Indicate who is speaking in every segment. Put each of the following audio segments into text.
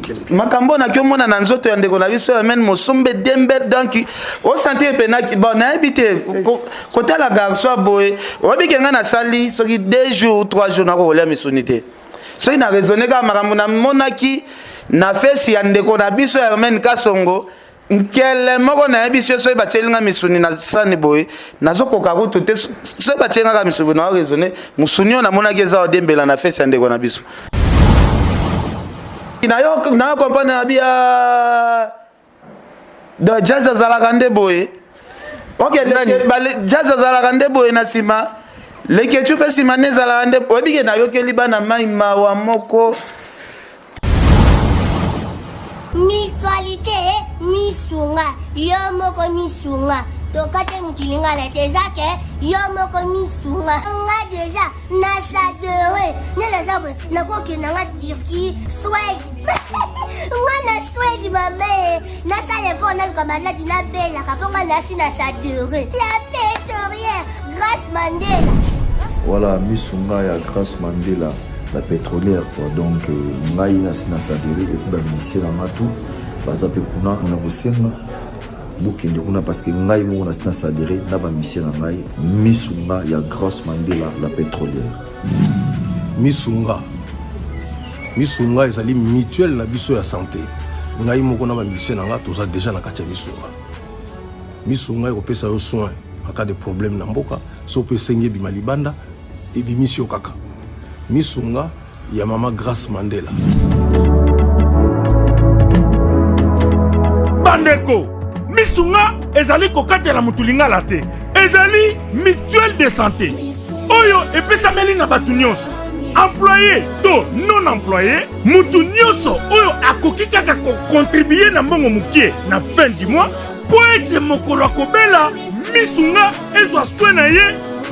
Speaker 1: kende
Speaker 2: makambo na kiomona na nzoto ya ndeko na biso amen mosombe dembe donc o sentir penaki bon na habité côté la garçon boy o bikenga na sali soki 2 jours 3 jours na ko olia misunité so ina raisonner ka makambo na monaki na fesi ya ndeko na biso amen kasongo nkele moko na biso so batelinga misuni na sani boy nazokoka kutu te so batelinga ka misuni na raisonner musuni na monaki eza dembela na fesi ya ndeko na biso na comprendre abia de jazz azalakande boy OK jazz azalakande boy na sima leke chupe sima nezalakande obike na yokeli bana mai mawa moko
Speaker 3: mutualité misunga yo moko misunga tokate mutilinga la tezake yo moko misunga nga déjà na sadere nela sabo na koke na nga Turquie Suède nga na Suède mabe na sale fona kama la dina bella kaponga na sina sadere la pétrolière Grace Mandela
Speaker 4: voilà misunga ya Grace Mandela la pétrolière quoi donc ngai na sina sadere et puis ba lycée na matu baza pe kuna na kosenga bukende kuna parce que ngai mo na sina sadere na ba lycée na ngai misunga ya Grace Mandela la pétrolière
Speaker 1: misunga ezali mutuelle na biso ya santé ngai moko na ba lycée na nga toza déjà na kati ya misunga ekopesa yo soin en cas de problème na mboka so pe sengi bima libanda et bimisio kaka misunga ya mama Grace Mandela bandeko misunga ezali kokatela mutulinga la te ezali mutuelle de santé oyo epesameli na batu nyonso employé to non employé mutu nyonso oyo akoki kaka contribuer na mbongo mukie na fin du mois po ete mokolo akobela misunga ezwa soin na ye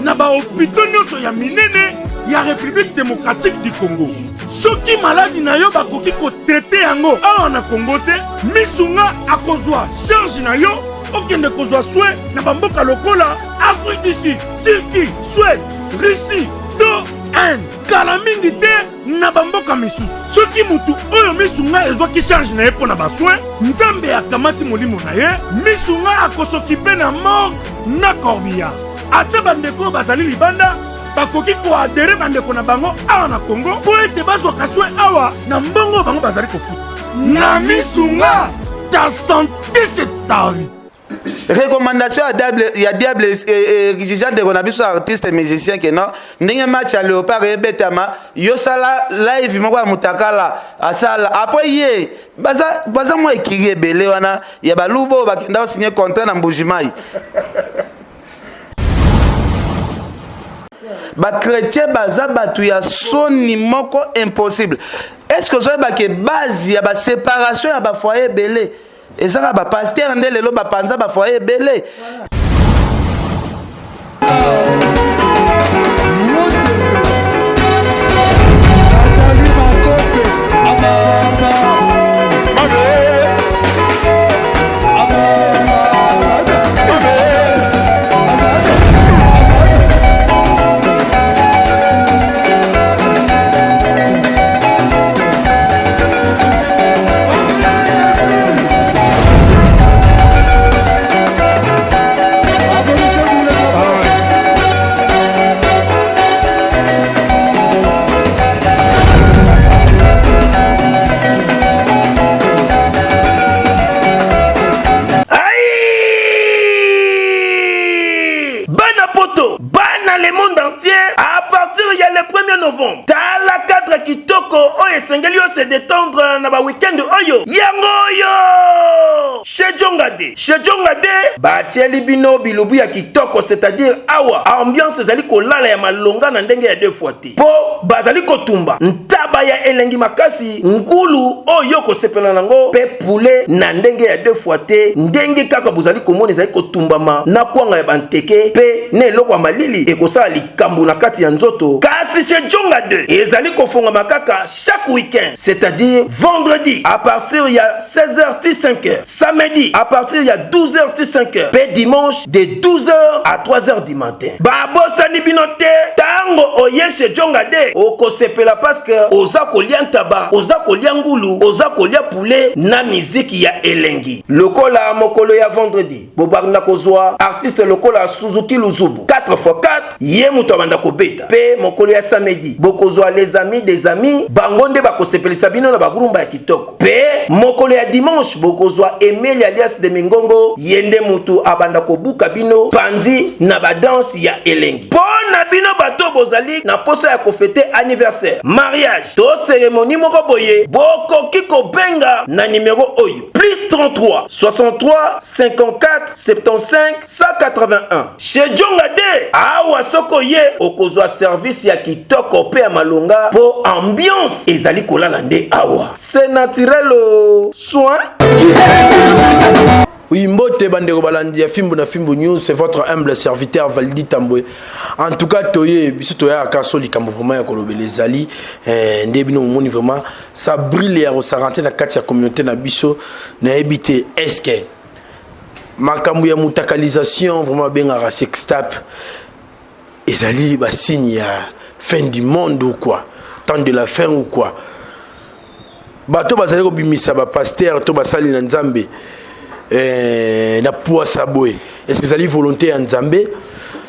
Speaker 1: na bahôpitaux nyonso ya minene ya République démocratique du Congo. Soki maladi na yo bakoki kotraite yango awa na Congo te misunga akozwa charge na yo okende kozwa soin na bamboka lokola Afrique du Sud, Turquie, Suède, Russie, to Inde kala mingi te na bamboka misusu. Soki mutu oyo misunga ezwaki charge na ye mpo na basoin nzambe akamati molimo na ye misunga akosokipe na mort na corbillard ate bandeko bazali libanda bakoki koadere bandeko na bango awa na Congo po ete bazwaka soin awa na mbongo bango bazali kofuta na misunga ta santé c'est ta vie.
Speaker 2: Recommandation à diable Gigi de Ronabiso artiste musicien que non ndenge match à Léopard et Betama yo sala live moko ya mutakala asala après ye baza moi écrit belé wana ya balubo bakenda signer contrat na Mbujimai ba chrétien baza batu ya soni moko impossible. Est-ce que ça ba ke base ya ba séparation ya ba foyer belé ezaka ba pasteur ndele lo ba panza ba foyer belé
Speaker 5: se détendre na ba week-end oyo yango yo chez Jongade batieli bino bilubu ya kitoko c'est-à-dire awa ambiance ezali kolala ya malonga na ndenge ya 2 fois te po bazali kotumba ntaba ya elengi makasi ngulu oyo kosepela nango pe poulet na ndenge ya 2 fois te ndenge kaka bozali komona ezali kotumbama na kwanga ya banteke pe ne eloko ya malili ekosala likambo na kati ya nzoto kasi chez Jongade ezali kofonga makaka chaque week-end c'est-à-dire vendredi à partir ya 16h 5h samedi à partir de 12h-5h. Pe dimanche de 12h à 3h du matin. Babosani binote tango oye chez Djongade. Oko sepela parce que oza kolia ntaba, oza kolia ngulu, oza kolia poulet na musique ya elengi. Lokola mokolo ya vendredi. Bobarna kozwa artiste lokola Suzuki Luzubu. 4x4 ye muto banda kobeta. Pe mokolo ya samedi. Bokozwa les amis des amis. Bangonde bako sepelisa bino na bagurumba ya kitoko. Pe mokolo ya dimanche bokozwa Emile alias de Mingongo yende mutu abanda kobuka bino pandi na ba danse ya elengi. Pona bino bato bozali na posa ya kofete anniversaire, mariage, to cérémonie moko boye bokoki kobenga na numéro oyo plus 33 63 54 75 181 chez Djongade. Awa soko ye okozwa service ya kitoko pe ya malonga po ambiance ezali kolala nde awa. C'est naturel soin.
Speaker 6: Oui, mbote bandeko balandi ya Fimbo na Fimbo News, c'est votre humble serviteur Valdi Tambwe. En tout cas, toye biso toya akaso likambo vraiment ya kolobele zali ndebino moni vraiment ça brille ya resarante na kati ya communauté na biso na ebité eske makambo ya mutakalisation vraiment benga sextap ezali ba signe ya fin du monde ou quoi, temps de la fin ou quoi. Bato bazali ko bimisa ba pasteur to basali na Nzambe na poa saboé. Est-ce que ça li volonté en Nzambe?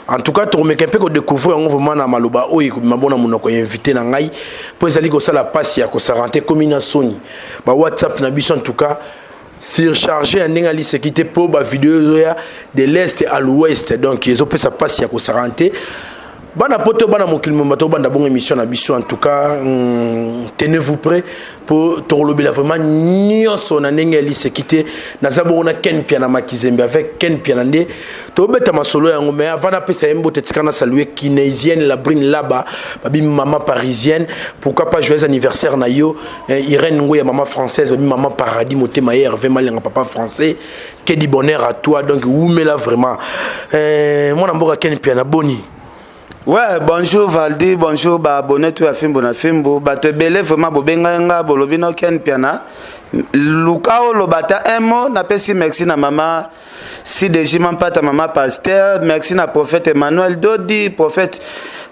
Speaker 6: En tout cas, tu remets un peu de découvrir un vraiment na maloba oyi ko mabona munoko invité na ngai po ezali ko sala passe ya ko sarante comme na Sony. Ba WhatsApp na biso en tout cas surchargé en ningali sécurité pour ba vidéo ya de l'est à l'ouest. Donc ils ont fait sa passe ya ko sarante. Bana poto bana mokilimo bato bana bonne émission na biso en tout cas tenez-vous prêts pour torlobi la vraiment nyonso na ndenge ali sécurité na zabona ken piana makizembe avec ken pianande to beta masolo yango mais avant na pesa yembo tetikana saluer kinésienne la brine là-bas babi maman parisienne, pourquoi pas joyeux anniversaire na yo Irène Ngoya maman française babi maman paradis motema Hervé Malenga papa français, que du bonheur à toi. Donc oumela vraiment mon amboka ken piana boni.
Speaker 2: Ouais, bonjour Valdi, bonjour ba abonné tout à Fimbo na Fimbo. Ba te belé vraiment bobenga nga bolobino ken piana. Lukao lobata un mot na pesi merci na maman si déjà pata maman pasteur, merci na prophète Emmanuel Dodi, prophète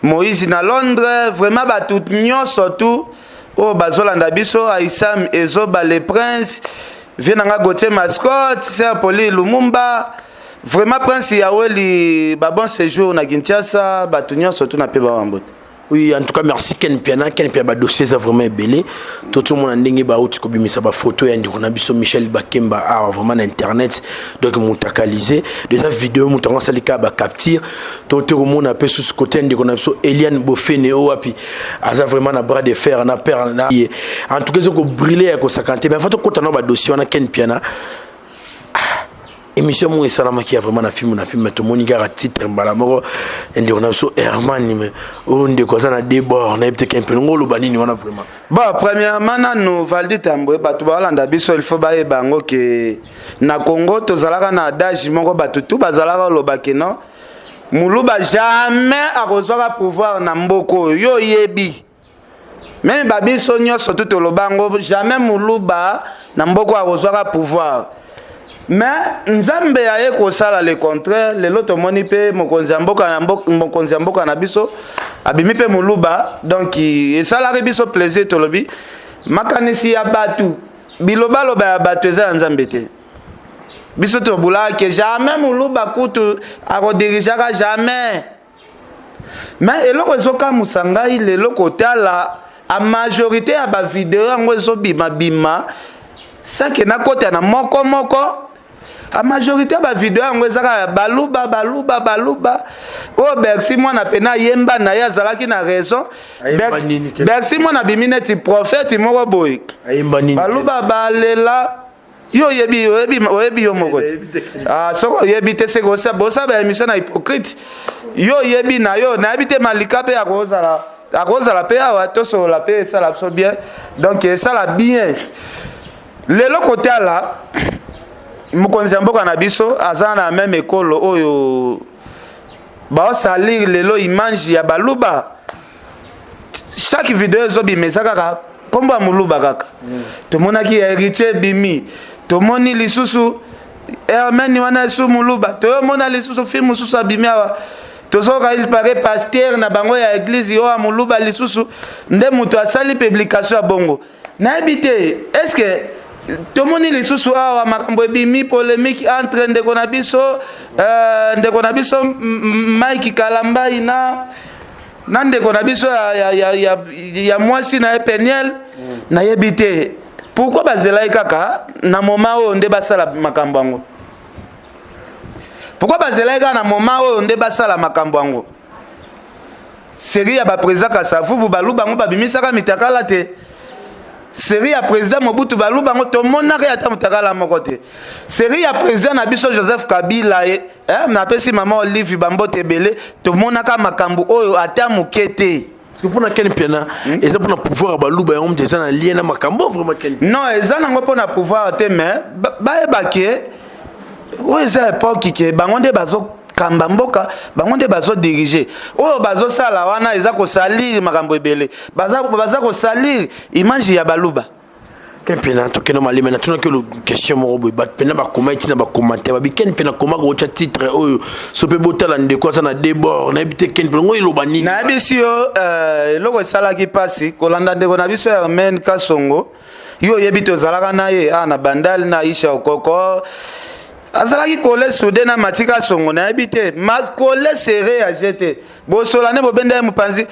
Speaker 2: Moïse na Londres, vraiment ba tout nyon surtout oh bazolanda biso Aïssam Ezo ba le prince, vienanga Gauthier mascotte, c'est Poli Lumumba. Vraiment prince Yaweli ba bon séjour na Kinshasa batunyo surtout na peba wambote.
Speaker 6: Oui, en tout cas merci Ken Piana ba dossier ça vraiment belé. Tout le monde ndenge ba outi ko bimisa ba photo ya ndiko na biso Michel Bakemba a vraiment na internet donc mutakaliser déjà vidéo mutango salika ba capture tout le monde a peu sous côté ndiko na biso Eliane Bofene o api aza vraiment na bras de fer na père na en tout cas ko briller ko 50 mais faut ko tano ba dossier na Ken Piana. Émission moi salama qui a vraiment na film tout monde gara titre mbala moko ende on a so Herman mais on de quoi ça na débord na peut-être un peu ngolo banini on a vraiment
Speaker 2: bon premièrement nous Valdi Tambwe batu balanda biso il faut baye bango que na Congo tozalaka na adage moko batu tout bazalaka lobake non muluba jamais akozwaka pouvoir na mboko yo yebi même babiso nyonso tout lobango jamais muluba na mboko akozwaka pouvoir. Mais Nzambe aye ko sala le contraire le loto moni pe mokonzi mboka na biso abimi pe muluba donc et sala biso plaisir tolobi makanisi ya batu biloba loba ya batu eza Nzambe te biso to bula que jamais muluba kutu akodirigaka jamais mais eloko ezoka musangai le loko tala a majorité ya ba vidéo ngo ezobima bima ça que na kota na moko a majorité ba vidéo ngo ezaka baluba oh Bercy moi na pena yemba na ya zalaki na raison Bercy moi na bimineti prophète moko boy baluba balela yo yebi yo moko ah soko yebi te seko sa bosa ba émission na hypocrite yo yebi na yo na habite malika pe akozala pe awa to so la pe ça la so bien donc ça la bien lelo côté là mokonzi mboka na biso azana même école oyo ba salir lelo image ya baluba chaque vidéo zobi mesaka komba muluba kaka to monaki héritier bimi to moni lisusu Hermène wana su muluba to mona lisusu film mususu abimia tozoka il paraît pasteur na bango ya église yo muluba lisusu nde muto asali publication ya bongo na habité est-ce que tomoni lisusu awa makambo ebimi polémique entre ndeko na biso Mike Kalambai na ndeko na biso ya mwasi na Peniel na yebite pourquoi bazela kaka na moment o nde basala makambo yango pourquoi bazela kaka na moment o nde basala makambo yango série ya ba président Kasavubu baluba ngo babimisaka mitakala te série ya président Mobutu baluba ngo to monaka ya mutakala moko te série ya président na biso Joseph Kabila na pesi maman Olive Bambote Belé to monaka makambo oyo ata mukete.
Speaker 6: Parce que pour quel piana et ça pour pouvoir baluba on des na lien na makambo vraiment quel
Speaker 2: non eza nango pour pouvoir te mais ba ebake o eza époque ke bangonde bazo kamba mboka bangonde bazo diriger oyo bazo sala wana eza ko salir makambo ebele baza ko salir image ya baluba
Speaker 6: quel piana to que normalement maintenant que le question mo boy bat pena ba comment tina ba commentaire ba ken pena comment ko cha titre oyo so pe botala ndeko ça na débord na habité ken pena ngo iloba nini
Speaker 2: na bisio loko sala ki pasi ko landa ndeko na biso Hermène Kasongo yo yebito zalaka na ye na bandal na Isha Okoko azalaki kole soude na Matika Songo na habité ma kole serré à jeter bo solane bo benda mupanzi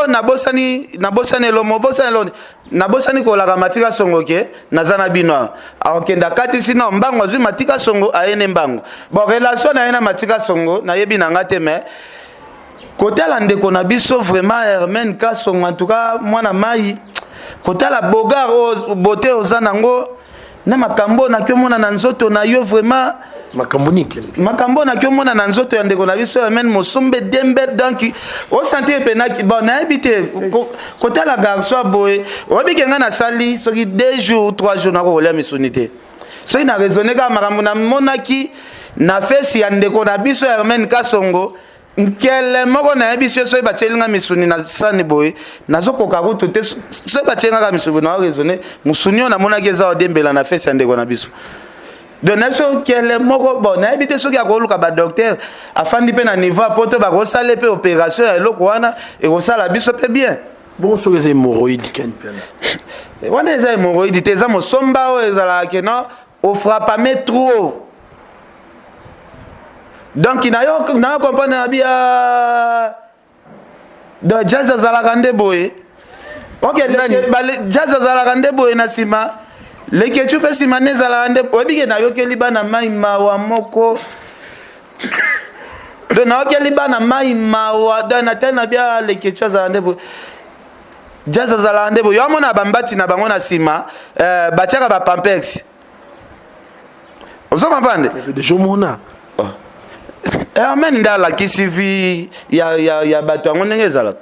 Speaker 2: nabosani lomo bosani loni nabosani ko la Matika Songo ke nazana bino akenda kati sina mbango azui Matika Songo ayene mbango bo relation na yena Matika Songo na yebi na ngate mais côté la ndeko na biso vraiment Hermène Kasongo en tout cas mwana mai côté la bogar o beauté ozanango na makambo na kyomona na nzoto na yo vraiment makambo na kyomona na nzoto ya ndeko na biso Hermène Mosombe Dembe donc o sentir penaki bon na habité côté la garçon boy o bikenga na sali soki 2 jours 3 jours na ko kolia misunité so ina raisonner ka makambo na monaki na fesi ya ndeko na biso Hermène Kasongo nkele moko na biso so ba tselinga misuni na sani boy nazokoka kutu te so ba tselinga misuni na raisonner musuni na monaki za odembela na fesi ya ndeko na biso de nation kele moko bon na habité soki akoluka ba docteur afandi pe na niveau poto ba ko sala pe opération ya eloko wana e ko sala biso pe bien
Speaker 6: bon so les hémorroïdes ken pena
Speaker 2: wana les hémorroïdes te za mo somba o ezala ke no o frappe mais trop donc il n'a pas compris bien de jazz azalakande boy OK jazz azalakande boy na sima le kechu pe sima ne zalakande obi ke na yo ke libana mai mawa moko de na yo ke libana mai mawa de na tena bien le kechu azalakande boy jazz azalakande boy yo mona bambati na bango na sima batiaka ba pampex ozo comprendre
Speaker 6: de jomona
Speaker 2: Hermène ndala kisivi ya bato yango ndenge ezalaka.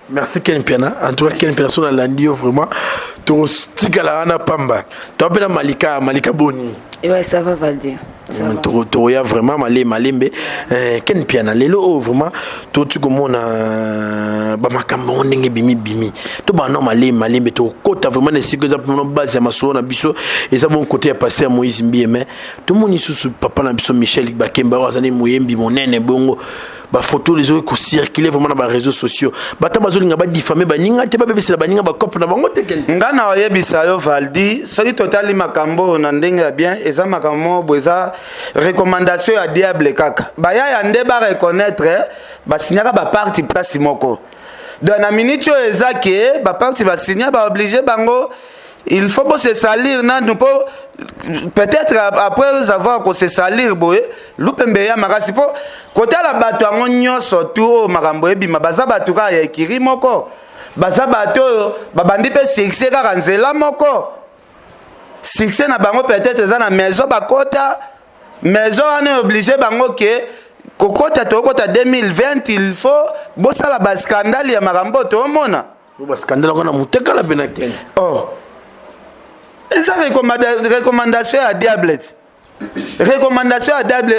Speaker 6: Merci Ken Piana. En tout cas Ken Piana son landio vraiment to stikala na pamba. To pena Malika Boni.
Speaker 7: Ouais, ça va Valdir.
Speaker 6: To ya vraiment malembe Ken Piana lelo vraiment to tu komona ba makambo ndenge bimi to ba non malembe to kota vraiment ne sikoza pour base ya maso na biso et ça bon côté ya pasteur Moïse Mbieme to moni susu papa na biso Michel Bakemba wazane moyembi monene bongo ba photo les autres ko circuler vraiment na ba réseaux sociaux bata bazolinga ba diffamer ba ninga te ba bebesela ba ninga ba cop na bango te ken
Speaker 2: ngana oyebisa yo Valdi soki totali makambo na ndenge ya bien eza makambo boza recommandation ya diable kaka baya ya nde ba reconnaître ba signaka ba parti place moko dans la minute ezake ba parti ba signer ba obligé bango il faut pas se salir na nous peut-être après avoir que se salir boye lupembe ya makasi po côté la bato yango nyonso tout makambo ebima baza bato ka ya ekiri moko baza bato babandi pe succès kaka nzela moko succès na bango peut-être za na maison bakota maison ane obligé bango ke kokota tokota 2020 il faut bosala ba scandale ya makambo to mona
Speaker 6: ba scandale kona muteka la bena ken
Speaker 2: oh eza recommandation ya diablette recommandation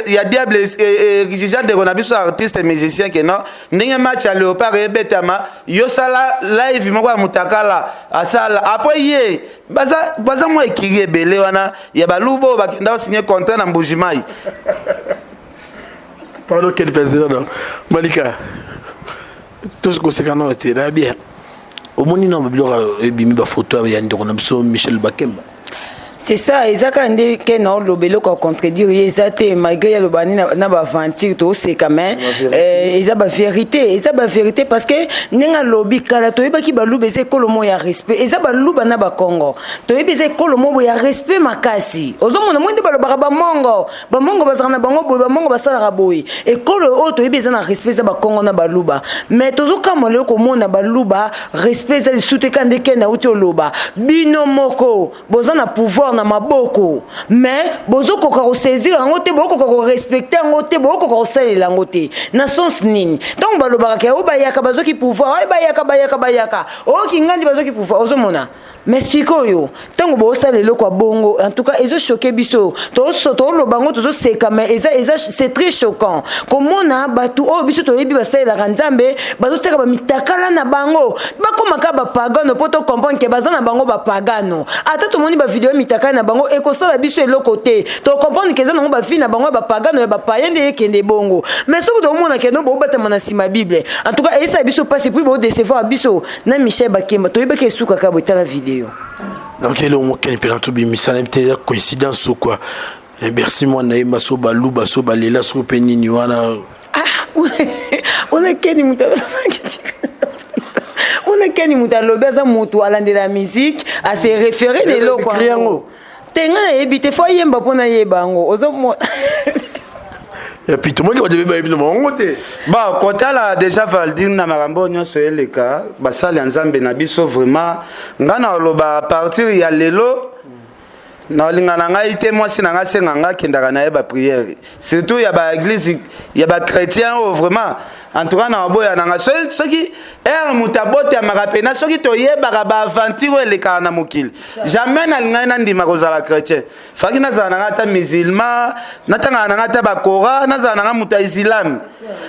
Speaker 2: ya diable exigent de konabiso artiste musicien que non ndenge match ya Léopard ebetama yo sala live moko ya mutakala asala après ye baza mo ekiri ebele wana ya balubo bakenda signer contrat na Mbujimai.
Speaker 6: Pardon, quel président Malika. Tout ce que c'est qu'on a été là bien. Au moins, il y a une photo de Michel Bakemba.
Speaker 7: C'est ça, exactement. Que non, le bélo qu'on contredire, exactement. Malgré le bani na ba aventure, tout c'est quand même. Ils ont la vérité, vérité parce que n'enga lobby kala to iba ki balu bese kolomo ya respect. Ils ont balu bana ba Congo. To iba bese kolomo ya respect makasi. Ozo mona mwende balo ba mongo bazana bango boy ba mongo basala boy. Et kolo o to iba na respect za ba Congo na baluba. Mais tozo kamole ko mona baluba respect za sute kande kena uti oloba. Bino moko bozana pouvoir na maboko mais bozoko ko saisir ngote boko ko respecter ngote boko ko salela ngote na sens nini donc balobaka ke obayaka bazoki pouvoir bayaka o kingandi bazoki pouvoir ozomona mais sikoyo tango bo salelo kwa bongo en tout cas ezo choquer biso to lobango to seka mais eza c'est très choquant komona batu o biso to yebi basalela kanzambe bazoteka ba mitakala na bango bakomaka ba pagano poto comprendre ke bazana bango ba pagano ata to moni ba vidéo mitaka na bango ekosala biso eloko-te to comprendre que ezana ba vie na bango ba pagano ba payende ekende bongo mais soki to mona ke no bo batama na sima bible en tout cas esa biso passe puis bo décevoir biso na Michel Bakemba to yebeke suka ka bota la vidéo
Speaker 6: donc il au moins qu'elle peut entourber misana peut-être coïncidence ou quoi merci moi na maso balu baso balela so penini wana
Speaker 7: on a keni mutala on a keni mutalo beza mutu alande la musique à se référer les locaux tenga na ebite fo yemba pona yebango ozo
Speaker 6: et puis tout le monde devait bien monter
Speaker 2: bah kotala déjà Valdine na marambo nyonso eleka basali nzambe na biso vraiment ngana loba à partir ya lelo na lingana ngai te moi si na nga senga nga kendaka na ba prière surtout ya ba église ya ba chrétien vraiment en tout cas na boya na nga soki mutabote ya marapena soki to yebaka ba aventure eleka na mokili jamais na linga na ndima kozala chrétien faki na zana nga ta musulman na tanga na nga ta ba Coran na zana nga muta islam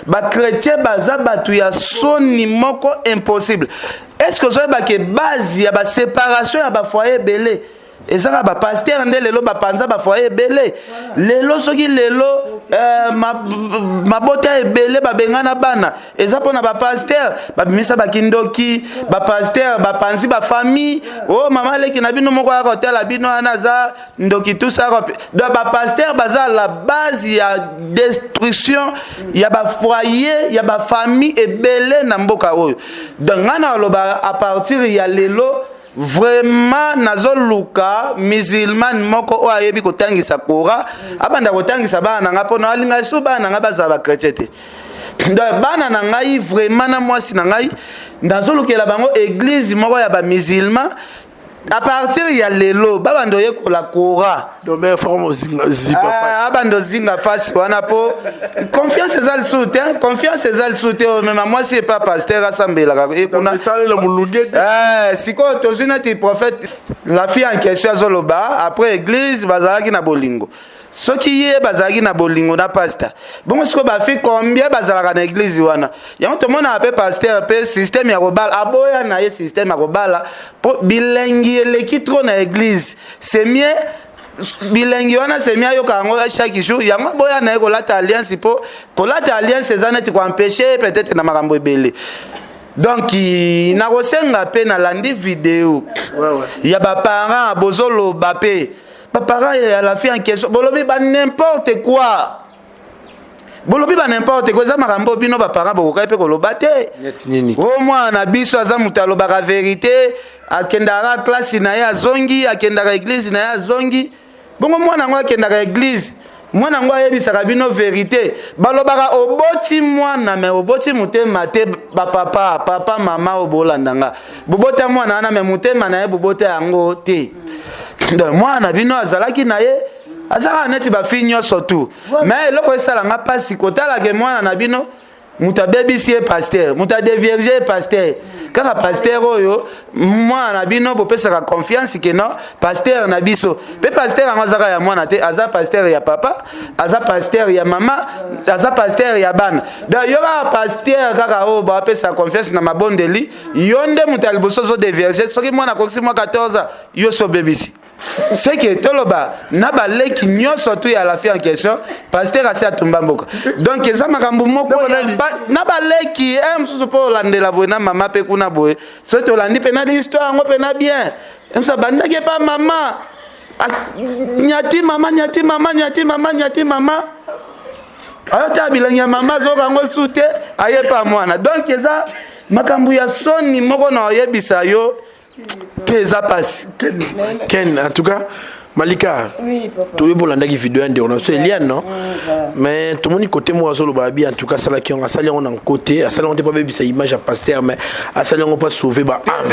Speaker 2: ba chrétien baza batu ya soni moko impossible est-ce que ça ba ke base ya ba séparation ya ba foyer belé ezaka ba pasteur nde lelo ba panza ba foyer belé lelo soki lelo mabota ebele ba bengana bana eza pona ba pasteur ba bimisa ba kindoki ba pasteur ba panzi ba famille oh mama leki na bino moko ya hotel bino anaza ndoki tout ça donc ba pasteur baza la base ya destruction ya ba foyer ya ba famille ebele na mboka oyo donc ngana loba à partir ya lelo vraiment nazoluka musulman moko o ayebi kotangisa Coran abanda kotangisa bana nga pona alinga so bana nga bazaba chrétien te donc bana na ngai vraiment na mwasi na ngai ndazolukela bango église moko ya ba musulman à partir ya lelo babando yekola Coran
Speaker 6: donc mais forme zipa
Speaker 2: abando zinga fasi wana po confiance ezal soute confiance ezal soute même moi c'est pas pasteur asambela et kuna
Speaker 6: sala mulunde
Speaker 2: siko tozina ti prophète la fille en question azoloba après église bazalaki na bolingo soki ye bazalaki na bolingo na pasteur bongo siko ba fi combien bazalaka na église wana yango to mona ape pasteur pe système ya kobala aboya na ye système ya kobala po bilengi eleki trop na église c'est mieux bilengi wana c'est mieux yo kango chaque jour yango boya na ko lata alliance po ko lata alliance ezana ti ko empêcher peut-être na makambo ebele donc na kosenga pe na landi vidéo ya ba parents bozolo bapé ba parents ya la fille en question bolobi ba n'importe quoi bolobi ba n'importe quoi za makambo bino ba parents bokokai pe koloba te o mwana biso aza mutalo ba vérité akendara classe na ya zongi akendara église na ya zongi bongo mwana ngo akendara église mwana ngo ayebisaka bino vérité balobaka oboti mwana me oboti mutema te ba papa mama obolandanga bobota mwana na me mutema na ye bobota yango te donc mwana bino azalaki na ye azaka neti ba fi nyonso tu mais eloko esalanga pasi kotala ke mwana na bino muta bebisi pasteur muta devierge pasteur kaka pasteur oyo mwana bino bopesaka confiance que non pasteur na biso pe pasteur angazaka ya mwana te aza pasteur ya papa aza pasteur ya mama aza pasteur ya bana d'ailleurs pasteur kaka o bapesa confiance na mabondeli yonde mutali bosozo de verset soki mwana koksi mwa 14 yo so bebisi c'est que toloba na baleki nyonso tu ya la fille en question pasteur asi atumba mboka donc eza makambo moko na baleki msusu po landela boye na mama pe kuna boye so tolandi pe na l'histoire ngo pe na bien msa bandaki pa mama nyati mama ayota bilangi ya mama zoka ngo sute aye pa mwana donc eza makambo ya soni moko na oyebisa yo pesa passe
Speaker 6: Ken en tout cas Malika, oui, tout le monde a une vidéo on a fait Eliane non, mais tout le monde côté moi solo babi en tout cas ça là qui on a salé on en côté, ça là on pas baby sa image à pasteur mais à ça là on pas sauver ba âme.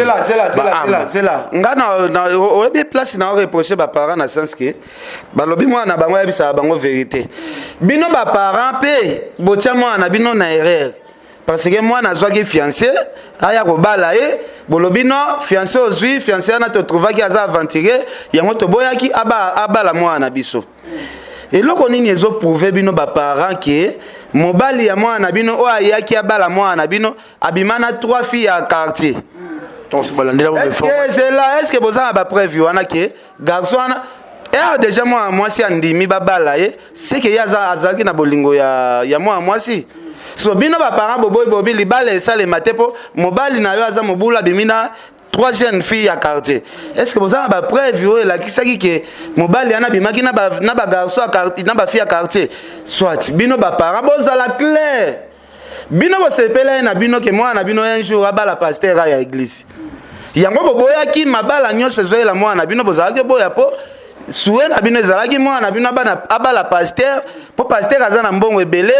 Speaker 2: C'est là. Ngana na oyebi place na reprocher ba parents na sens que ba lobi moi na bango yebi sa bango vérité. Bino ba parents pe botia moi na bino na erreur. Parce que moi na zwaki fiancé aya ko bala bolobi no fiancé ozui fiancé na te trouva ki aza aventuré yango to boyaki abala mwana biso eloko nini ezo prouver bino ba parents que mobali ya mwana bino o ayaki abala mwana bino abimana 3 filles à quartier
Speaker 6: on se balandela on fait
Speaker 2: c'est là est-ce que boza ba preuve wana que garçon et déjà moi si andimi babala c'est que yaza azaki na bolingo ya moi si so bino ba parents boboy libala esa le matepo mobali na yo aza mobula bimina 3 jeunes filles à quartier est-ce que vous avez ba preuve la qui saki que mobali ana bimaki na ba garçon à quartier na ba fille à quartier soit bino ba parents bozala clair bino bo sepela na bino que moi na bino un jour abala pasteur à l'église yango boboya ki mabala nyonso zoela moi na bino bozala ke boya po soué na bino ezalaki moi na bino abala pasteur po pasteur azana mbongo ebele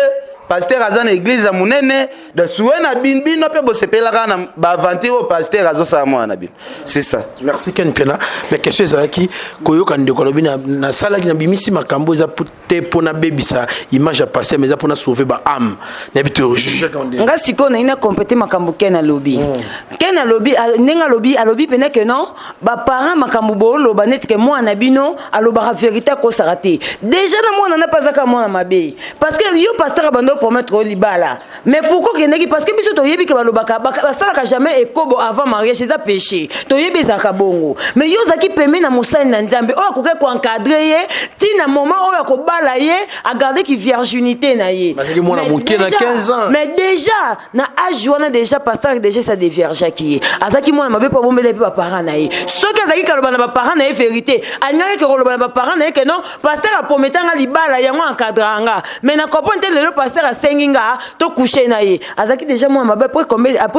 Speaker 2: pasteur azan église à munene de souena bino pe bo sepela kana ba aventure au pasteur azo sa mwana bino c'est ça
Speaker 6: merci Ken Pena mais question ça qui koyoka ndeko lobi na sala ki na bimisi makambo za te pona baby sa image a passer mais za pona sauver ba âme na bito juger quand
Speaker 7: nga siko na ina compléter makambo Ken na lobi nenga lobi alobi pena que non ba parents makambo bo loba net que moi na bino aloba vérité ko sarate déjà na moi na pas aka moi na mabe parce que yo pasteur bando promettre au libala mais pourquoi que negi parce que biso to yebi ke balobaka basala ka jamais ekobo avant mariage c'est ça péché to yebi za ka bongo mais yo zaki peme na mosali na nzambe o akoke ko encadrer ye tina moment o ko bala ye a garder ki virginité na ye
Speaker 6: mais moi na moké na 15 ans
Speaker 7: mais déjà na âge wana déjà pasteur déjà ça dévierge qui azaki moi mabe pas bombele pe ba parents na ye soki azaki ka loba na ba parents na ye vérité anyaki ke loba na ba parents na ye que non pasteur a prometanga libala yango encadranga mais na comprendre le pasteur senginga to coucher na ye azaki déjà moi mabe après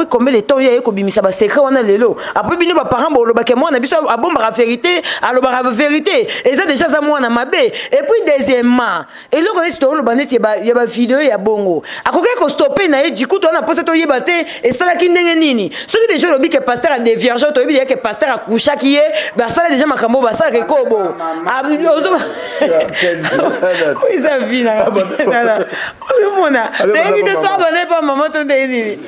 Speaker 7: combien de temps ye ko bimisa ba secret wana lelo après bino ba parents bo loba ke moi na biso a bomba vérité aloba vérité et ça déjà ça moi na mabe et puis deuxièmement et le ko to loba net ya ba vidéo ya bongo akoke ko stopper na ye du coup to na poste to yeba te et ça la ki ndenge nini soki déjà lobi ke pasteur a des vierges to yebi ke pasteur a coucher ki ye ba ça déjà makambo ba ça ke kobo oui ça vit là mona t'es de soir bonne pas maman ton déni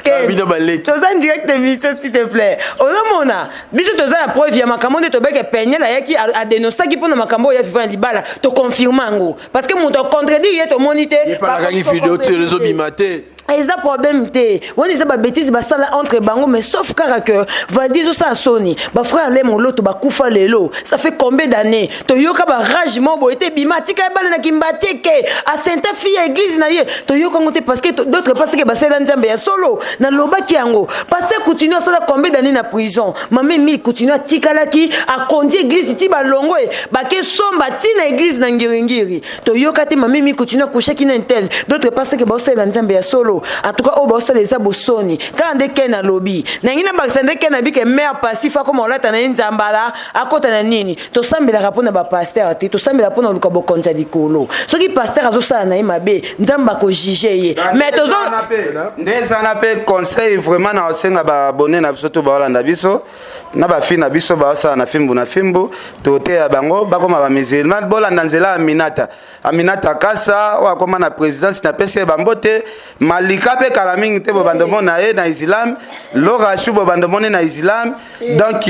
Speaker 7: tu as direct émission s'il te plaît on mona biso tu as la preuve ya makambo de to beke peigner la yaki a dénoncer qui pour na makambo ya vivant libala to confirmango parce que mon to contredire ye to moniter
Speaker 6: pas la vidéo sur les obimaté
Speaker 7: et ça problème té on dit ça ba bêtise ba sala entre bango mais sauf caractère va dire ça soni ba frère les mon l'autre ba kufa lelo ça fait combien d'années to yoka ba ragement bo été bimatika bana na kimbateke à sainte fille église na ye to yoka ngote parce que d'autres parce que ba sala nzambe ya solo na loba ki yango parce que continue à sala combien d'années na prison maman mi continue à tikalaki à conduire église ti ba longo ba ke somba ti na église na ngiringiri to yoka te maman mi continue à coucher ki na tel d'autres parce que ba sala nzambe ya solo en tout cas au boss les abosoni quand de ken na lobby na ngina ba sende ken na bi ke mère passif comme on lata na nzambala akota na nini to sambela rapona ba pasteur te to sambela pona luka bo konja dikolo soki pasteur azosala na mabe nzamba ko juger ye mais to
Speaker 2: ndezana pe conseil vraiment na osenga ba abonné na biso to ba olanda biso na ba fille na biso ba osala na fimbu to te ya bango ba koma ba musulman bolanda nzela Aminata Kasa wa koma na présidence na pese bambote mal malika pe kala mingi te bobanda mona ye na islam lora shu bobanda mona na islam donc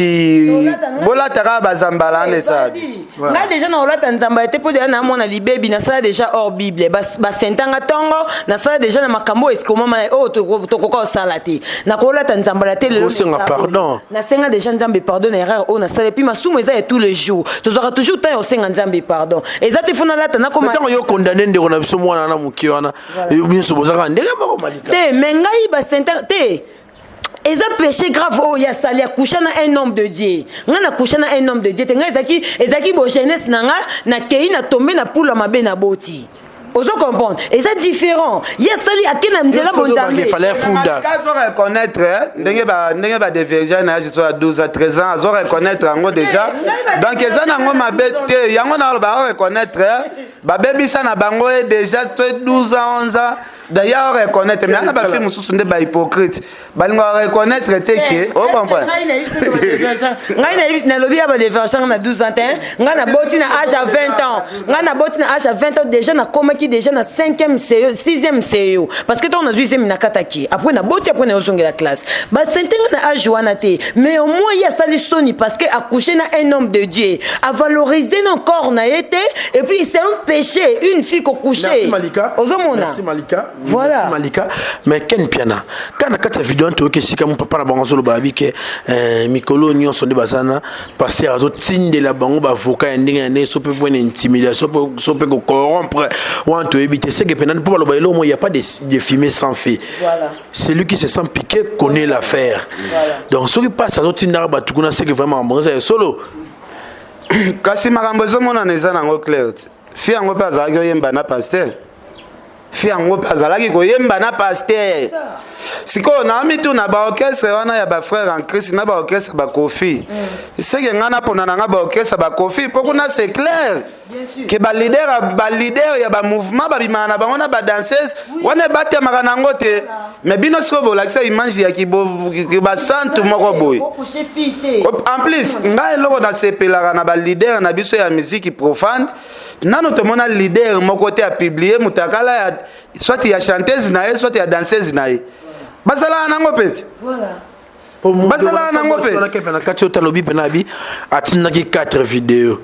Speaker 2: bolataka bazambala ne sabi
Speaker 7: nga déjà na olata nzamba te po de na mona libebi na sala déjà hors bible ba sentanga tongo na sala déjà na makambo eskomama o to ko sala te na ko olata nzamba te le
Speaker 6: pardon
Speaker 7: na senga déjà nzambe pardon erreur o na sala puis masumu eza tous les jours tozaka toujours temps o senga nzambe pardon eza te fona lata na ko
Speaker 6: mais tant yo condamné ndeko na biso mwana na muki wana bien so bozaka ndenge mako malika
Speaker 7: te mengai ba sentanga te eza péché grave oh ya sali accoucher na un homme de Dieu nga na coucher na un homme de Dieu te nga ezaki bo jeunesse na nga na kei na tomber na poula mabe na boti ozo comprendre et c'est différent ya sali akina mdela bonzambe
Speaker 6: il fallait funda
Speaker 2: kazo reconnaître ndenge ba diverger na je soit 12 à 13 ans azo reconnaître ngo déjà donc eza nango mabe te yango na ba reconnaître ba bebisa na bango déjà 12 ans 11 ans d'ailleurs reconnaître mais ana ba fait mususu nde ba hypocrite balingo reconnaître te ke o comprendre
Speaker 7: ngai na lobi ya ba divergence na 12 ans nga na boti na âge à 20 ans nga na boti na âge à 20 ans déjà na koma qui déjà na 5e CEO 6e CEO parce que toi on a 8e na kataki après na boti après na osonga la classe ba sentenga na âge wana te mais au moins il y a sali soni parce que accoucher na un homme de Dieu à valoriser nos corps na été et puis c'est un péché une fille ko coucher
Speaker 6: merci Malika merci Malika
Speaker 7: voilà
Speaker 6: merci Malika mais ken piana kana kata vidéo to ke sika mon papa na bango solo babi ke mikolo nyon sonde bazana passer azo tinde la bango ba avocat ndenge ne so pe point intimidation so pe ko corrompre ou en to éviter c'est que pendant pour le il y a pas de fumer sans fait voilà celui qui se sent piqué connaît l'affaire voilà donc ce qui passe azo tinde ba tukuna c'est que vraiment bon c'est solo
Speaker 2: kasi makambo zo mona neza nango clair fi yango pa za yo yemba na pasteur fi yango pa za laki ko yemba na pasteur siko na mitu na ba orchestre wana ya ba frère en Christ na ba orchestre ba Kofi c'est que ngana pona na ba orchestre ba Kofi pokuna c'est clair que ba leader ya ba mouvement ba bimana ba wana ba danseuse wana bate makana ngote mais bino siko bo lakisa image ya ki ba santu moko boy en plus ngai loko na sepelaka na ba leader na biso ya musique profane nano te mona leader moko te a publier mutakala ya soit ya chanteuse na soit ya danseuse na basala nango pete
Speaker 7: voilà
Speaker 2: basala nango pete
Speaker 6: on a que na kati otalobi penabi atina ki 4 vidéos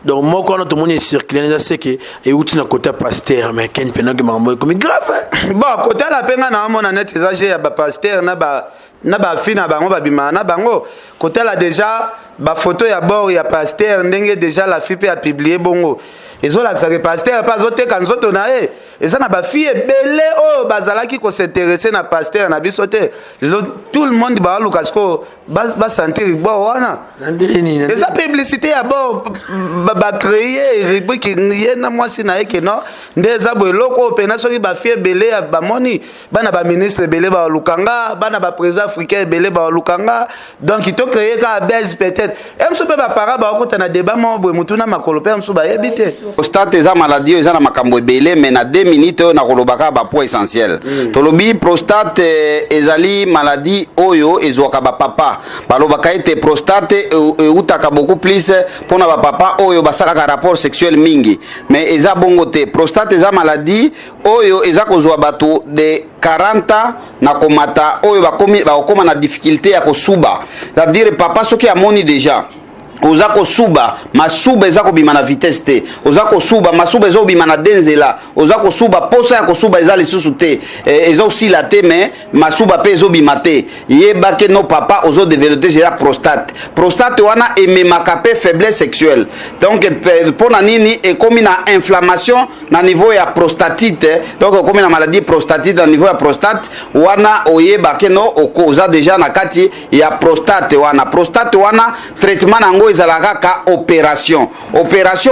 Speaker 6: donc moi quand tout le monde est circulé c'est que et outi na côté pasteur mais ken pena que mambo comme grave
Speaker 2: bon côté la penga na mona net exagé ya ba pasteur na ba fina bango ba bimana bango côté la déjà ba photo ya bord ya pasteur ndenge déjà la fille a publié bongo ezola que pasteur pas zote kan zoto na e eza na ba fille belé o bazalaki ko s'intéresser na pasteur na bisote tout le monde ba luka sko ba sentir bon wana eza publicité ya bon ba créer rubrique yena mwasi na eke non ndeza bo loko pena soki ba fille belé ya ba moni bana ba ministre belé ba lukanga bana ba président africain belé ba lukanga donc il to créer ka base peut-être emso pe ba para ba ko tana débat mo bo mutuna makolo pe emso ba yebite
Speaker 8: prostate eza maladie eza na makambo ebele mais na 2 minutes oyo nakolobaka ba point essentiel tolobi prostate ezali maladie oyo ezwaka ba papa balobaka ete prostate eutaka beaucoup plus pona ba papa oyo basalaka rapport sexuel mingi mais eza bongo te prostate eza maladie oyo eza kozwa bato de 40 na komata oyo bakoma na difficulté ya kosuba c'est-à-dire papa soki amoni déjà oza kosuba masuba eza kobima na vitesse te oza kosuba masuba eza kobima na denzela oza kosuba posa ya kosuba eza lisusu te eza osila te mais masuba pe ezobima te yeba ke no papa ozo développer déjà prostate wana ememaka pe faiblesse sexuelle donc pona nini ekomi na inflammation na niveau ya prostatite donc ekomi na maladie prostatite na niveau ya prostate wana oyeba ke no oza déjà na kati ya prostate wana traitement nango ezalaka ka opération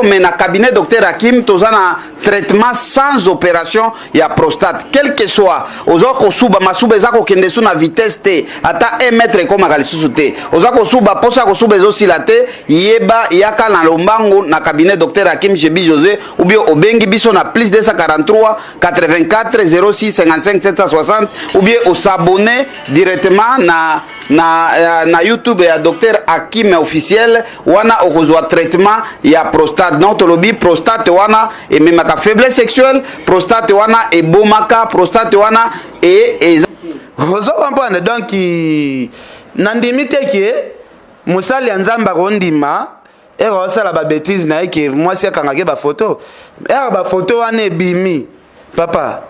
Speaker 8: mais na cabinet docteur Hakim tozana traitement sans opération ya prostate quel que soit ozo kosuba masuba eza kokende su na vitesse te ata 1 mètre ekomaka lisusu te ozo kosuba posa kosuba ezosila te yeba yaka na lombango na cabinet docteur Hakim Jebi José ou bien obengi biso na plus 243 84 06 55 760 ou bien s'abonner directement na YouTube ya docteur Hakim officiel wana okozwa traitement ya prostate donc tolobi prostate wana ememaka faiblesse sexuelle prostate wana ebomaka prostate wana et
Speaker 2: ozo comprendre donc nandimi te ke mosali ya nzambe akondima ere osala babétise na ye ke mwasi akangaki bafoto ere bafoto wana ebimi papa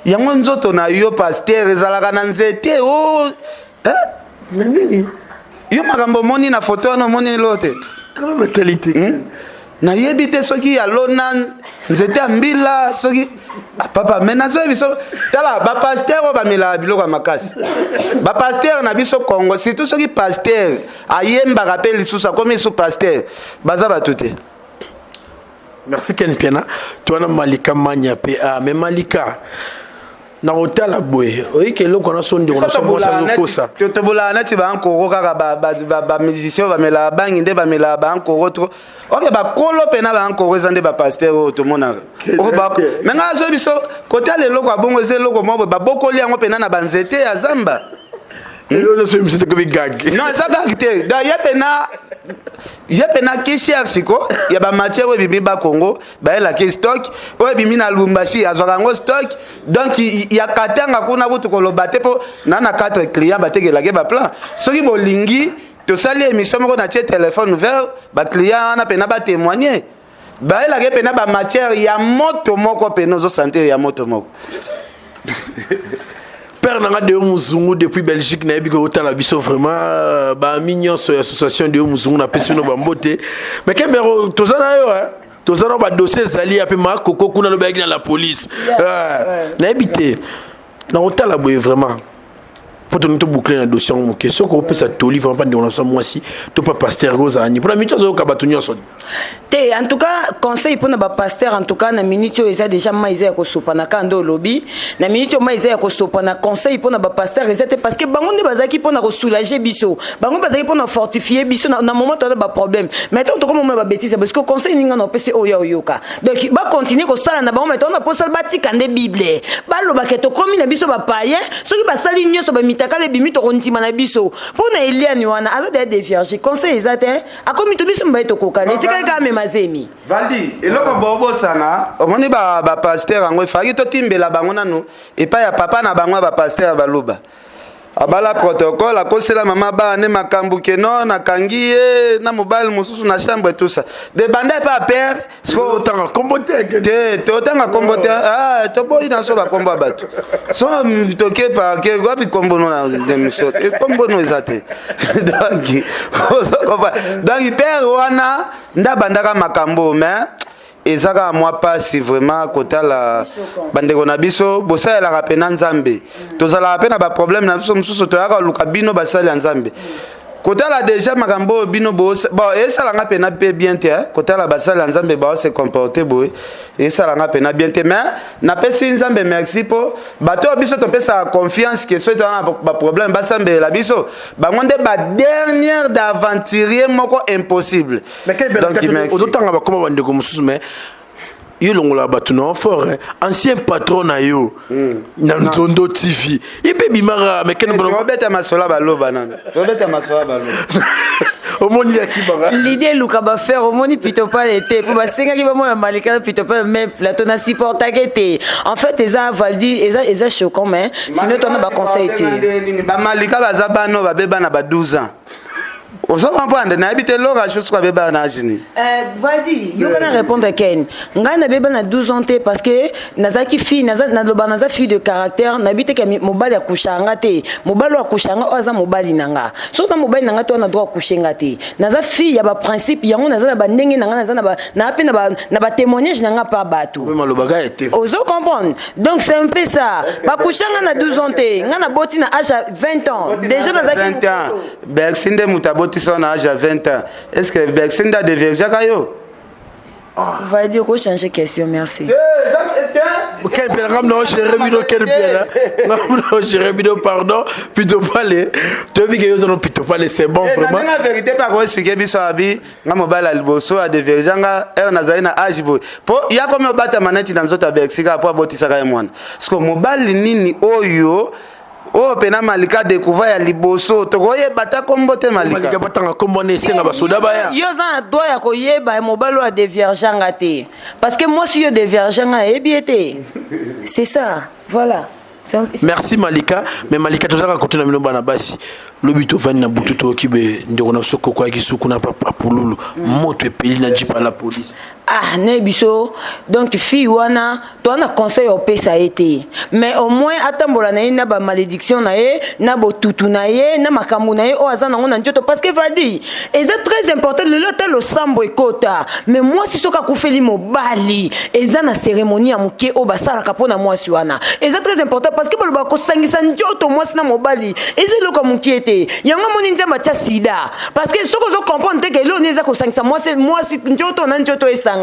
Speaker 2: yango nzoto na yo paster ezalaka na nzete o yo makambo omoni na foto wana omoni lote nayebi te soki alona nzete ya mbila soki papa me nazoyebi so tala bapaster oyo bamelaka biloko ya makasi bapaster na biso Congo surtout soki paster ayembaka mpe lisusu akomi lisusu paster baza bato te.
Speaker 6: Merci Ken Piana. Toi, Malika Mania PA, mais Malika. Na hotala boy oyike loko na sonde on so mosa lokosa
Speaker 2: to bola na ti ba nkoro kaka ba musicien ba mela bangi nde ba mela ba nkoro tro oke ba kolo pena ba nkoro zande ba pasteur o to mona o ba menga so biso kota le loko abongo ze loko mo ba bokoli yango pena na banzete ya zamba
Speaker 6: elo so mi c'était comme gag
Speaker 2: non ça gagité da yepena ki cherche ko ya ba matière o bibi ba Congo ba ela ki stock o bibi na Lubumbashi azwaka ngo stock donc ya katanga kuna kutu koloba te po na 4 clients batekela ke ba plan soki bolingi to sali émission moko na tie téléphone ouvert ba client na pena ba témoigner ba ela ke pena ba matière ya moto moko pena zo santé ya moto moko
Speaker 6: Père Nanga de Muzungu depuis Belgique na yebi ko tala biso vraiment ba mignon association de Muzungu na pesi no bambote mais kembero tozana yo tozana ba dossier zali ape ma koko kuna lo ba na la police na yebite na otala boye vraiment pour te boucler un dossier en question qu'on peut s'attoler vraiment pas de on moi si to pas pasteur rosa ni pour la minute zo ka batunyo son
Speaker 7: te en tout cas conseil pour na ba pasteur en tout cas na minute eza déjà maize ya ko sopa na kando lobby na minute maize ya ko sopa na conseil pour na ba pasteur c'était parce que bango ne bazaki pour na ko soulager biso bango bazaki pour na fortifier biso na moment to ba problème mais tant comme moment ba bêtise parce que conseil ninga na pese oya oyoka donc ba continuer ko sala na bango mais on a pour sala batika nde bible ba loba ke to komi na biso ba païen soki ba sali nyoso ba takale bimi to kontima na biso pona Eliane wana aza de vierge conseil ezate akomi to biso mbaye to kokane tika ka me mazemi
Speaker 2: Valdi eloko bobo sana omoni ba pasteur ango faki to timbela bango nanu epa ya papa na bango ba pasteur baluba abala protocole akosela mama ba ne makambu keno na kangiye na mobile mususu na chambre tout ça de banda pa père
Speaker 6: so tanga kombote
Speaker 2: te tanga kombote to boy na so ba kombo bato so toke pa ke gobi kombo no na demission e kombo no ezate donc père wana nda bandaka makambo mais ezaka moi pas si vraiment kota la bandeko na biso bosa la rapena nzambe tozala pena ba problème na biso mususu to yaka luka bino basali nzambe kota la déjà makambo bino bon esala nga pena pe bien te kota la basali nzambe ba se comporter boy esala nga pena bien te mais na pesi nzambe merci po bato biso to pesa confiance que so to na ba problème basambe la biso ba ngonde ba dernière d'aventurier moko impossible
Speaker 6: mais quel bel cas odotanga ba koma bandeko mususu mais yo longola batu na fort ancien patron na yo na Nzondo TV ibe bimara mais ken bon
Speaker 2: Robert Masola baloba nan Robert Masola baloba
Speaker 6: omoni ya kibara
Speaker 7: l'idée luka ba faire omoni plutôt pas l'été pour basenga ki ba mo malika plutôt pas même plateau na supporta kete en fait eza Valdi eza choquant mais sinon toi na ba conseil tu
Speaker 2: ba malika baza bano ba beba na ba 12 ans. Oso comprendre na habite lora chose kwa beba na jini.
Speaker 7: Valdi, yo kana répondre à Ken. Nga na beba na 12 ans te parce que nazaki fille na loba naza fille de caractère na bite ke mobali ya kushanga te. Mobali wa kushanga oza mobali nanga. So za mobali nanga to na droit kushenga te. Naza fille ya ba principe yango naza na ba ndenge nanga naza na ba na pe na ba témoignage nanga par bato.
Speaker 6: Oui malobaga était.
Speaker 7: Ozo comprendre. Donc c'est un peu ça. Ba kushanga na 12 ans te. Nga na boti na âge 20 ans. Déjà nazaki
Speaker 2: 20 ans. Berksinde mutaboti son âge à 20 ans. Est-ce que Berksinda devient Jakayo?
Speaker 7: Va dire qu'on change de question, merci.
Speaker 6: Quel pèlerin, non, j'ai remis quel pèlerin. Non, j'ai remis pardon, plutôt pas les. Tu as vu que nous allons plutôt pas les, c'est bon, vraiment.
Speaker 2: La vérité, par contre, expliquer, Bissabi, Namobal Alboso, à des Verjanga, Nazarena, Ajibo. Il y a comme un bâtiment manette dans d'autres Berksika pour Botisaka et moi. Parce que Mobile Nini Oyo. Oh pena malika découvert ya liboso tokoye bata kombote malika
Speaker 6: batanga kombone senga basoda baya
Speaker 7: yo za doit ya koyeba mobalo a déverganga te parce que moi si yo déverganga ebiete c'est ça voilà
Speaker 6: Merci Malika, mais Malika tu as côté na milomba na basi. Lobi to vani na butu to kibe ndeko na soko kwa kisuku na papa pululu. Moto epeli na jipa la police.
Speaker 7: Ah, nebiso. Donc fille wana, toi na conseil au pesa été. Mais au moins atambola na na ba malédiction na ye, na botutu na ye, na makambu na ye o azana ngona njoto parce que vadi. Et c'est très important le lotel le sambo ekota. Mais moi si soka kufeli mobali, ezana cérémonie ya muke o basala kapona moi si wana. Et c'est très important parce que ba ko sangisa njoto moi si na mobali. Et c'est le comme qui était. Yanga moni nzamba tia sida. Parce que soko zo comprendre que lo neza ko sangisa moi si njoto na njoto esa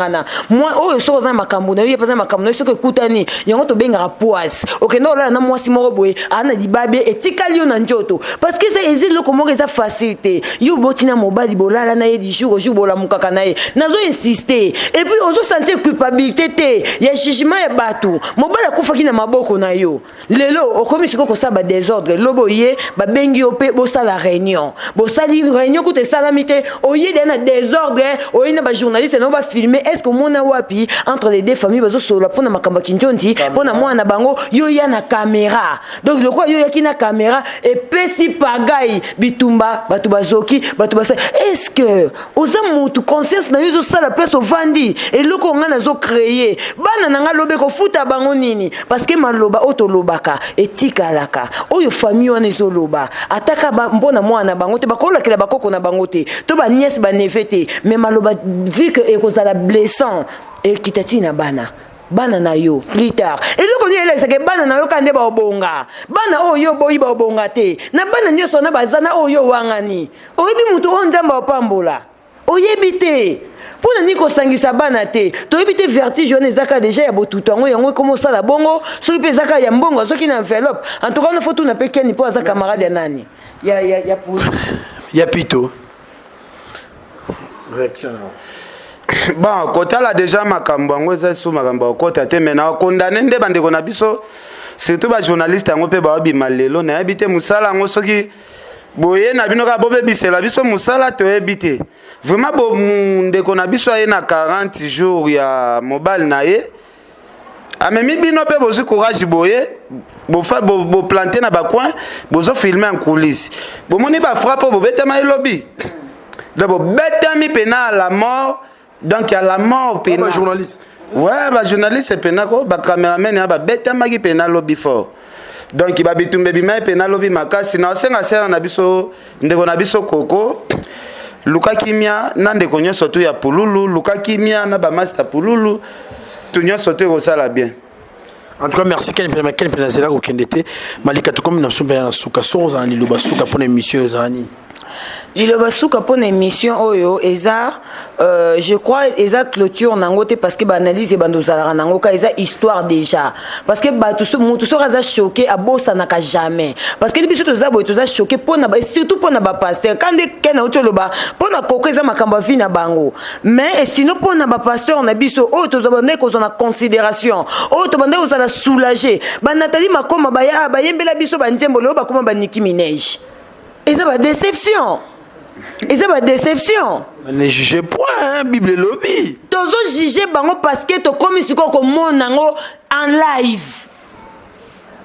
Speaker 7: moi oh so za makambo na ye pas makambo na so ko kutani yango to benga poisse okendo la na mwasi moko boye ana dibabe etikali na njoto parce que c'est ezilo ko mo eza facilité yo botina mobali bolala na ye di jour au jour bola mukaka na ye nazo insister et puis ozo sentir culpabilité te ya jugement ya batu mobali akufaki na maboko na yo lelo okomi siko ko saba désordre lobo ye ba bengi opé bo sala réunion bo sali réunion ko te salamité oye na désordre oye na ba journaliste na ba filmer est-ce que mona wapi entre les deux familles bazo solo pona makamba kinjonti pona mwana bango yo ya na caméra donc le quoi yo ya kina caméra et pesi pagaille bitumba batu bazoki batu basa est-ce que oza mutu conscience na yo ça la place au vandi et le ko ngana zo créer bana nanga lobe ko futa bango nini parce que maloba otolobaka etika laka oyo famille wana zo loba ataka mbona mwana bango te bakola kila bakoko na bango te to ba nièce ba nevete mais maloba vu que ekozala blessant et kitati na bana na yo plus tard et le konni ele c'est que bana na yo kande ba obonga bana oyo boyi ba obonga te na bana nyoso na bazana oyo wangani oyebi mutu o nzamba opambola oyebi te pona niko sangisa bana te toyebi te vertige on ezaka déjà ya botutu yango yango comme ça la bongo soki pe zaka ya mbongo soki na enveloppe en tout cas on faut tout na pekeni po za camarade ya nani ya pour
Speaker 6: ya pito
Speaker 2: excellent. Bon, kota la déjà makambo yango eza sous makambo kota te mena condamné nde bandeko na biso surtout ba journaliste yango pe ba bima lelo na habité musala yango soki boye na bino ka bobe bisela biso musala to habité vraiment bo ndeko na biso ye na 40 jours ya mobile na ye amemi bino pe bozi courage boye bo planter na ba coin bozo filmer en coulisses bo moni ba frappe bo betama lobby d'abord betami pena la mort. Donc il y a la mort pénal.
Speaker 6: Journaliste.
Speaker 2: Ouais, bah journaliste c'est pénal quoi, bah caméraman ya bah beta magi pénal lobby fort. Donc il va bitumbe bima pénal lobby makasi na senga sera na biso ndeko na biso koko. Luka kimia na ndeko nyoso tu ya pululu, luka kimia na ba master pululu. Tu nyoso tu ko sala bien.
Speaker 6: En tout cas merci Ken Penazela ko kendete Malika to comme na sombe na suka so za ni luba suka pour émission zani.
Speaker 7: Il a basuka pour une émission oyo eza je crois eza clôture nangote parce que analyse et bandozala nangoka eza histoire déjà parce que ba tout so raza choqué a bossa naka jamais parce que biso toza boy toza choqué pona ba surtout pona ba pasteur quand de kena otoloba pona koko eza makamba vi na bango mais sinon pona ba pasteur na biso oyo toza bande ko na considération oyo to bande ozala soulager ba Nathalie Makoma ba ya ba yembela biso ba nzembo lo ba koma ba Nicki Minaj et ça va déception. Et ça va déception.
Speaker 6: Ne jugez point, Bible lobby.
Speaker 7: Tozo juger bango parce que to komi siko ko monango en live.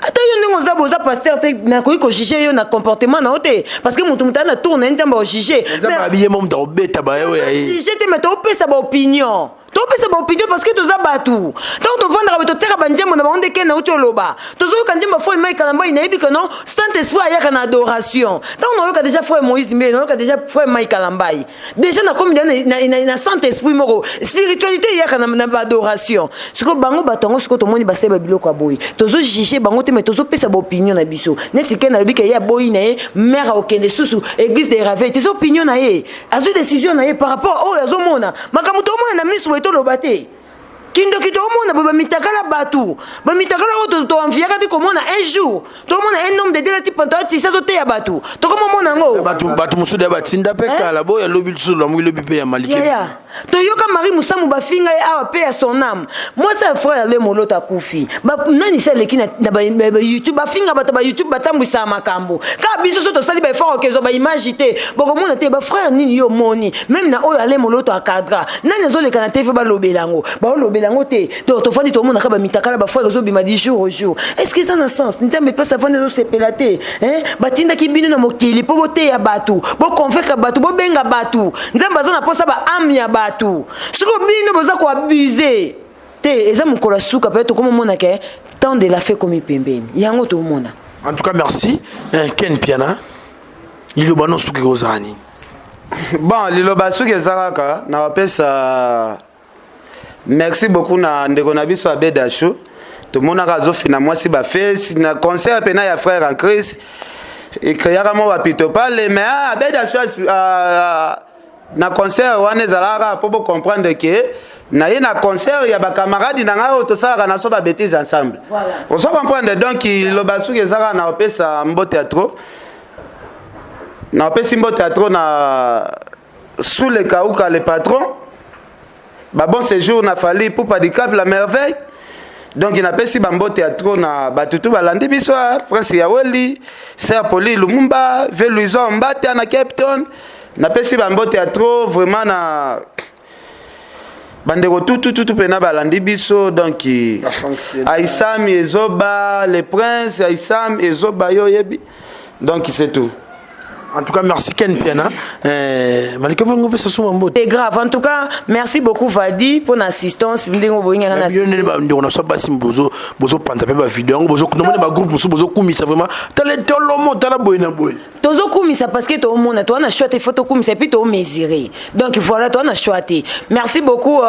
Speaker 7: Ata yo ndingo za boza pasteur te na ko juger yo na comportement na ote parce que mutu mutana tourne nzamba o juger.
Speaker 6: Nzamba abiye mo mta obeta ba yo ya.
Speaker 7: Juger te meto pesa ba opinion. To pesa ba opinion parce que toza batu. Tant to vendre ba to tera ba nzembo na ba onde ke na utoloba. Tozo yo kanzemba foi mai kalamba ina ebi que non Saint-Esprit aya na adoration. Tant on yo ka déjà foi Moïse mais on yo ka déjà foi mai kalamba. Déjà na comme na Saint-Esprit moko spiritualité ya na adoration. Siko bango batongo siko to moni ba seba biloko aboyi. Tozo juger bango te mais tozo pesa ba opinion na biso. Neti ke na bi ke ya boyi na ye mère okende susu église des ravets. Tes opinions na ye. Azo décision na ye par rapport au azo mona. Makamuto mona na misu to lobate kindo kito mona ba mitakala batu ba mitakala oto to enviera te komona un jour to mona un nombre de délai type to ça to te ya batu to komona ngo
Speaker 6: batu musuda batinda pe kala boya lobi sulu mu lobi pe ya malike
Speaker 7: toyoka Marie Musamu bafinga awa pe ya son âme moi ça frère le molota kufi ba nani sele ki na YouTube bafinga bato ba YouTube batambwisa makambo ka biso so to sali ba effort kezo ba image te boko mona te ba frère nini yo moni même na oyo ale molota akadra nani zo le kana te fe ba lobelango te to fandi to mona ka ba mitakala ba frère zo bima 10 jours au jour est-ce que ça n'a sens nzambe pe ça fandi zo sepelate hein batinda ki bino na mokili po bote ya batu bo konfeka batu bo benga batu nzambe azana posa ba ami ya batu siko bino boza ko abuser te eza mukolo suka peut-être comme mona ke tant de la fait comme pembeni yango to mona
Speaker 6: en tout cas merci Ken Piana liloba no suki kozani
Speaker 2: bon liloba suki ezalaka na wapesa merci beaucoup na ndeko na biso Abeda Show to mona kazo fina mwasi ba face na concert pena ya frère en Christ et créera mo wapito pale mais Abeda Show na concert wana ezalaka pour comprendre que na ye na concert ya ba camarades na ngao to sala na so ba bêtises ensemble voilà on se comprendre donc le basu ke zaka na opesa mbo théâtre na opesa mbo théâtre na sous le kauka le patron ba bon séjour na fali pour pas handicap la merveille donc il n'a pas si bambo théâtre na batutu balandi biso prince ya Weli Sir Poli Lumumba Veluison Mbata na Cape Town na pesi bambo théâtre vraiment na bandeko tout pena balandi biso donc Aïssam Ezoba les princes Aïssam Ezoba yo yebi donc c'est tout.
Speaker 6: En tout cas, merci Ken Piana.
Speaker 7: C'est grave. En tout cas, merci beaucoup Vadi pour l'assistance. Parce que tout le monde a choisi photo et puis tu mesuré. Donc voilà, tu as choisi. Merci beaucoup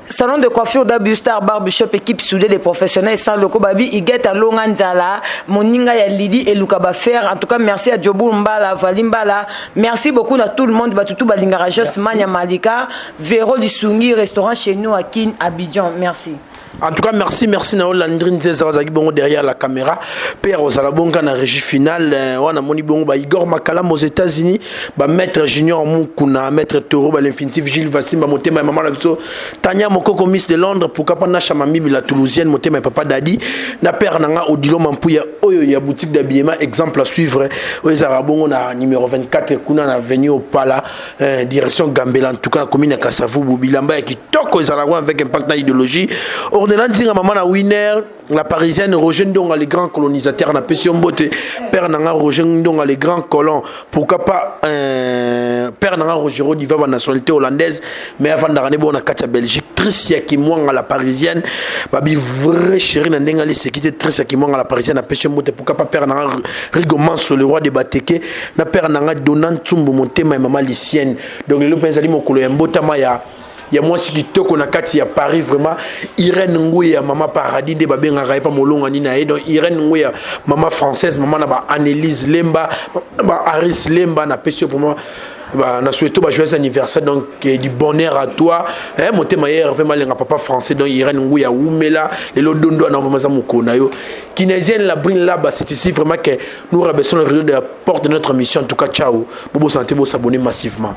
Speaker 7: salon de coiffure d'Abustar Barbershop équipe soudée des professionnels sans le Kobabi Igeta Longanzala Moninga ya Lidi et Luka Bafer. En tout cas, merci à Djobo Mbala Limbala. Merci beaucoup à tout le monde. Batutu Balingara Jos Mania Malika, Véro Lissungi, restaurant chez nous à Kin, Abidjan. Merci.
Speaker 6: En tout cas, merci Nao Landrine Zezazaki Bongo derrière la caméra. Père Osalabonga na régie finale. Wana Moni Bongo Igor Makalam aux États-Unis. Maître Junior Moukuna, Maître Toro, l'Infinitif Gilles Vassim, Motema, Maman Laviso, Tania Mokoko Miss de Londres, pour Kapana Chamami, la Toulousienne, Motema Papa Dadi. Na Père Nanga Odilo Mampouya, Oyo, il y a boutique d'habillement, exemple à suivre. Oezarabongo na numéro 24, Kuna na avenue au Pala, direction Gambela, en tout cas, la commune à Kassavou, Bobilamba, qui toque Oezarabongo avec impact d'idéologie. Ordenanzinga maman winner la parisienne Roger Ndonga les grands colonisateurs na Pession Bote père nanga Roger Ndonga les grands colons pourquoi pas père nanga Roger Rodiva va nationalité hollandaise mais avant d'arriver bon na Katia Belgique Tricia qui moi la parisienne babi vrai chéri na ndenga les sécurité Tricia qui moi la parisienne na Pession Bote pourquoi pas père nanga Rigoman sur le roi de Bateke na père nanga Donan Tsumbu Montema et maman Licienne donc le penzali mokolo ya mbotama ya il y a moi qui toko na kati à Paris vraiment Irène Ngouya maman paradis de babenga raipa molonga ni na donc Irène Ngouya maman française maman na ba Annelise Lemba ba Aris Lemba na pesio vraiment bah na souhaité ba joyeux anniversaire donc du bonheur à toi hein motema hier vraiment lenga papa français donc Irène Ngouya Oumela les lodondo na vraiment za mukona yo kinésienne la brine là bas c'est ici vraiment que nous rabaissons le rideau de la porte de notre mission en tout cas ciao bobo santé bo s'abonner massivement.